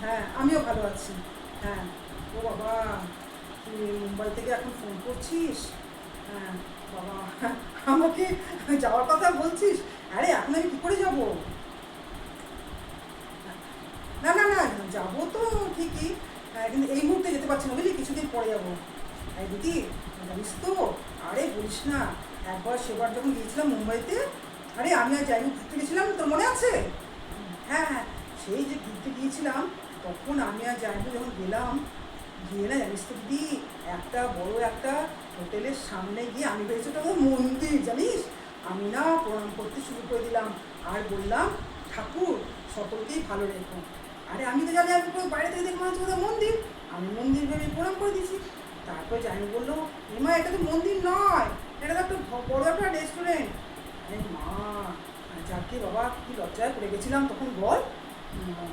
হ্যাঁ, আমিও ভালো আছি। হ্যাঁ, ও বাবা, তুই মুম্বাই থেকে এখন ফোন করছিস? হ্যাঁ, বাবা, আমাকে যাওয়ার কথা বলছিস? আরে এখন আমি কী করে যাব? না না না, যাবো তো ঠিকই, কিন্তু এই মুহূর্তে যেতে পারছি না, বুঝলি, কিছুদিন পরে যাবো। এই দিদি, জানিস তো, আরে বলিস না, একবার সেবার যখন গিয়েছিলাম মুম্বাইতে, আরে আমি আর যাই ঘুরতে গেছিলাম, তোর মনে আছে? হ্যাঁ হ্যাঁ, সেই যে ঘুরতে গিয়েছিলাম, তখন আমি আর জানবো যখন গেলাম, গিয়ে না জানিস তো দিদি, একটা বড় একটা হোটেলের সামনে গিয়ে আমি ভেবেছি ওটা তো মন্দির, জানিস, আমি না প্রণাম করতে শুরু করে দিলাম, আর বললাম, ঠাকুর সকলকেই ভালো রেখো। আরে আমি তো জানি, আমি বাইরে থেকে দেখে মনে হচ্ছে ওটা মন্দির, আমি মন্দির ভেবে প্রণাম করে দিয়েছি। তারপর জানি বললো, এমা এটা তো মন্দির নয়, এটা তো একটা বড় একটা রেস্টুরেন্ট। আরে মা, যাকে বাবা, কি লজ্জায় পড়ে গেছিলাম তখন, বল।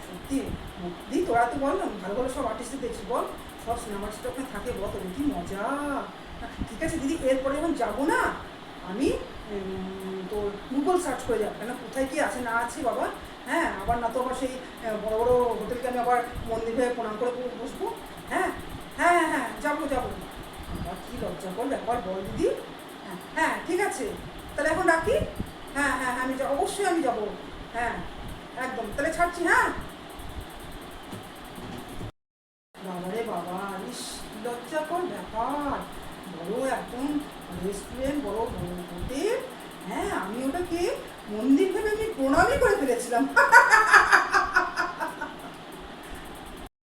সত্যি, দি তোরা তো বল না, ভালো ভালো সব আর্টিস্টদের দেখছি, বল, সব সিনেমা আর্টিস্ট ওখানে থাকে, বল তোদের কি মজা। ঠিক আছে দিদি, এরপরে যখন যাবো না, আমি তোর গুগল সার্চ করে যাবো, কেন কোথায় কি আছে না আছে বাবা। হ্যাঁ, আবার না তো আবার সেই বড় বড় হোটেলকে আমি আবার মন্দির ভেবে প্রণাম করে বসবো। হ্যাঁ হ্যাঁ হ্যাঁ হ্যাঁ, যাবো যাবো। আবার কী লজ্জাকর ব্যাপার, বল দিদি। হ্যাঁ হ্যাঁ, ঠিক আছে, তাহলে এখন রাখি। হ্যাঁ হ্যাঁ হ্যাঁ, আমি অবশ্যই আমি যাবো। হ্যাঁ, একদম, তাহলে ছাড়ছি, হ্যাঁ। বাবারে বাবা, ইস, কি লজ্জাকর ব্যাপার, বড় একদম রেস্টুরেন্ট, বড় বড় হোটেল, হ্যাঁ, আমি ওটাকে মন্দির ভেবে আমি প্রণামই করে ফেলেছিলাম।